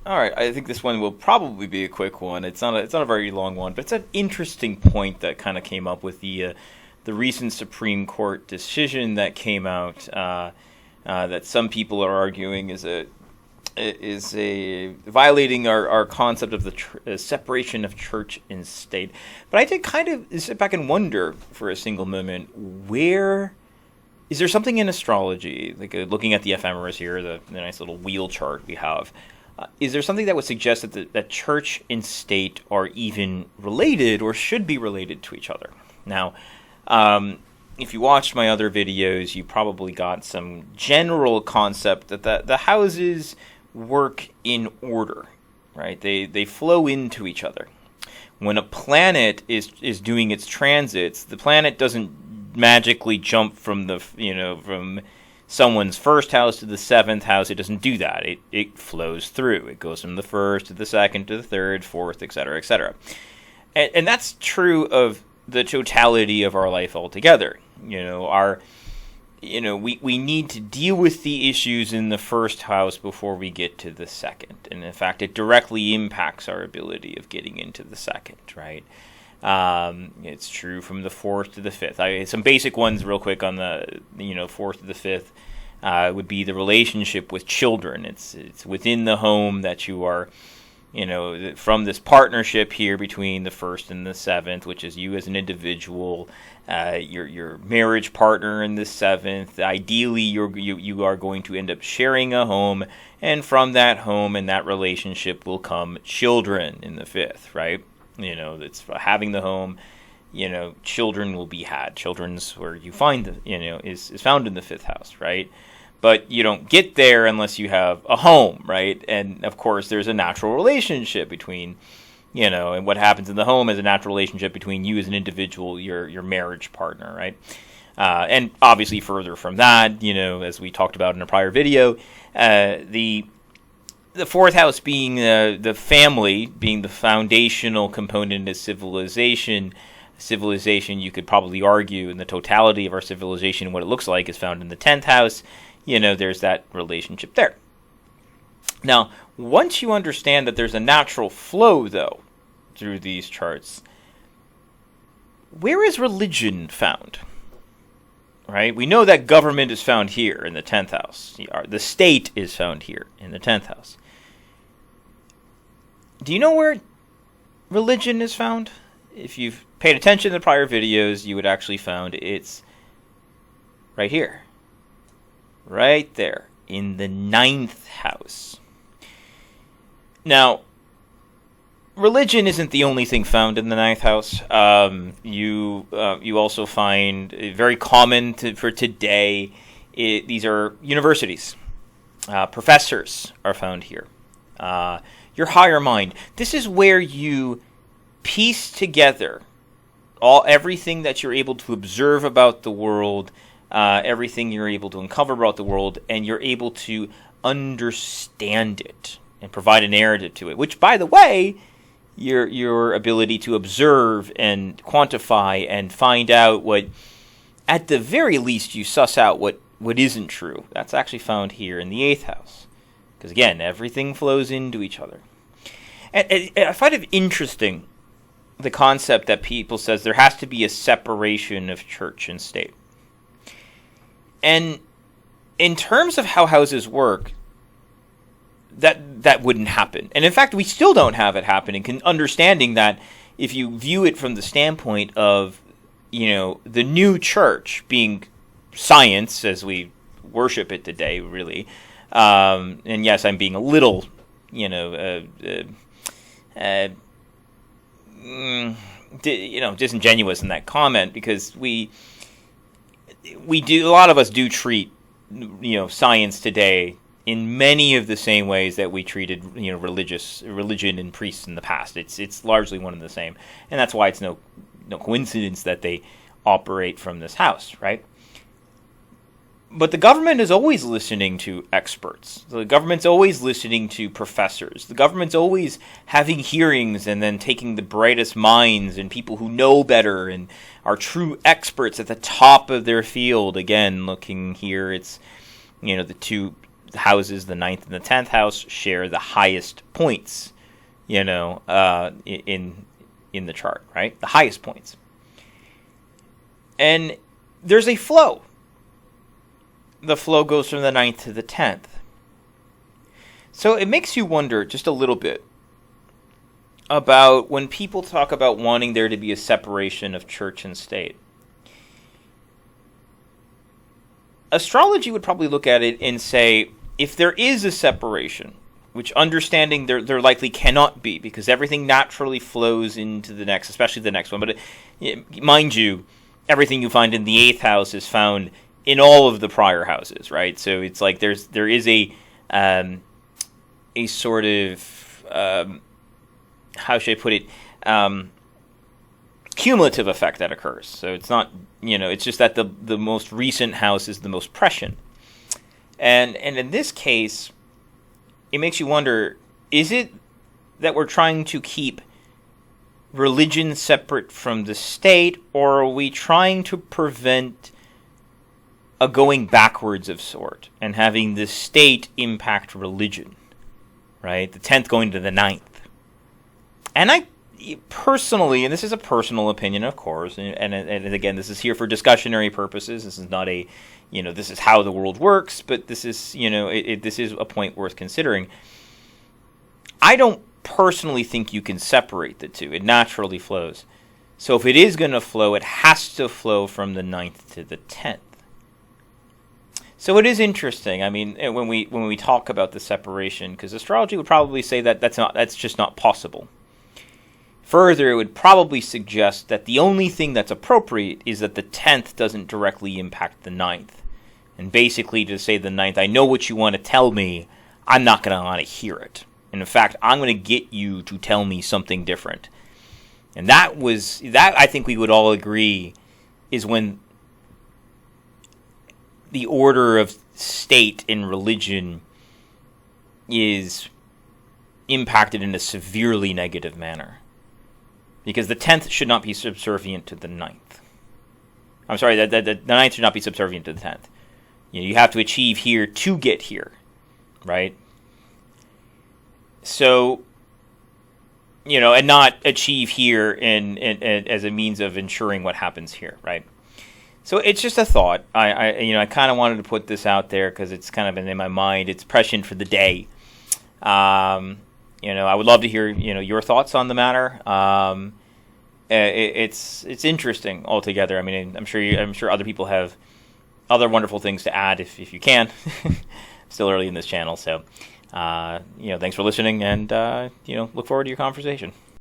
All right, I think this one will probably be a quick one. It's not a very long one, but it's an interesting point that kind of came up with the recent Supreme Court decision that came out that some people are arguing is a violating our concept of the separation of church and state. But I did kind of sit back and wonder for a single moment, where is there something in astrology, like looking at the ephemeris here, the nice little wheel chart we have. Is there something that would suggest that church and state are even related or should be related to each other? Now, if you watched my other videos, you probably got some general concept that the houses work in order, right? They flow into each other. When a planet is doing its transits, the planet doesn't magically jump from from someone's first house to the seventh house. It doesn't do that. It flows through. It goes from the first to the second to the third, fourth, etc., etc. And that's true of the totality of our life altogether. We need to deal with the issues in the first house before we get to the second. And in fact, it directly impacts our ability of getting into the second, right? It's true from the fourth to the fifth. Some basic ones real quick on the fourth to the fifth would be the relationship with children. It's within the home that you are, from this partnership here between the first and the seventh, which is you as an individual, your marriage partner in the seventh. Ideally, you are going to end up sharing a home, and from that home and that relationship will come children in the fifth, right? It's having the home, children will be had. Children's where you find, is found in the fifth house, right? But you don't get there unless you have a home, right? And of course, there's a natural relationship between, and what happens in the home is a natural relationship between you as an individual, your marriage partner, right? And obviously further from that, as we talked about in a prior video, the fourth house being the family, being the foundational component of civilization. Civilization, you could probably argue, in the totality of our civilization, what it looks like is found in the 10th house. There's that relationship there. Now, once you understand that there's a natural flow, though, through these charts, where is religion found? Right? We know that government is found here in the 10th house. The state is found here in the 10th house. Do you know where religion is found? If you've paid attention to the prior videos, you would actually found it's right here. Right there, in the 9th house. Now, religion isn't the only thing found in the 9th house. You also find, very common for today, these are universities. Professors are found here. Your higher mind. This is where you piece together everything that you're able to observe about the world, everything you're able to uncover about the world, and you're able to understand it and provide a narrative to it. Which, by the way, your ability to observe and quantify and find out what, at the very least, you suss out what isn't true. That's actually found here in the 8th house. Because again, everything flows into each other. And I find it interesting, the concept that people says there has to be a separation of church and state. And in terms of how houses work, that wouldn't happen. And in fact, we still don't have it happening. Understanding that if you view it from the standpoint of, the new church being science as we worship it today, really. And yes, I'm being a little, disingenuous in that comment, because a lot of us do treat, science today in many of the same ways that we treated, religion and priests in the past. It's largely one and the same, and that's why it's no coincidence that they operate from this house, right? But the government is always listening to experts. The government's always listening to professors. The government's always having hearings and then taking the brightest minds and people who know better and are true experts at the top of their field. Again, looking here, it's, the two houses, the ninth and the 10th house, share the highest points, in the chart, right? The highest points. And there's a flow. The flow goes from the ninth to the 10th. So it makes you wonder just a little bit about when people talk about wanting there to be a separation of church and state. Astrology would probably look at it and say, if there is a separation, which understanding there likely cannot be, because everything naturally flows into the next, especially the next one. But mind you, everything you find in the 8th house is found in all of the prior houses, right? So it's like there is a sort of how should I put it, cumulative effect that occurs. So it's not, it's just that the most recent house is the most prescient. And in this case, it makes you wonder, is it that we're trying to keep religion separate from the state, or are we trying to prevent a going backwards of sort and having the state impact religion, right? The 10th going to the 9th. And I personally, and this is a personal opinion, of course, and again, this is here for discussionary purposes. This is not this is how the world works, but this is, this is a point worth considering. I don't personally think you can separate the two. It naturally flows. So if it is going to flow, it has to flow from the 9th to the 10th. So it is interesting. I mean, when we talk about the separation, because astrology would probably say that that's just not possible. Further, it would probably suggest that the only thing that's appropriate is that the 10th doesn't directly impact the 9th. And basically to say the 9th, I know what you want to tell me, I'm not going to want to hear it. And in fact, I'm going to get you to tell me something different. And that I think we would all agree is when the order of state and religion is impacted in a severely negative manner. Because the 10th should not be subservient to the 9th. I'm sorry, the 9th should not be subservient to the 10th. You have to achieve here to get here, right? So, and not achieve here and as a means of ensuring what happens here, right? So it's just a thought. I kind of wanted to put this out there because it's kind of been in my mind. It's prescient for the day. I would love to hear your thoughts on the matter. It's interesting altogether. I mean, I'm sure other people have other wonderful things to add if you can. Still early in this channel, so thanks for listening, and look forward to your conversation.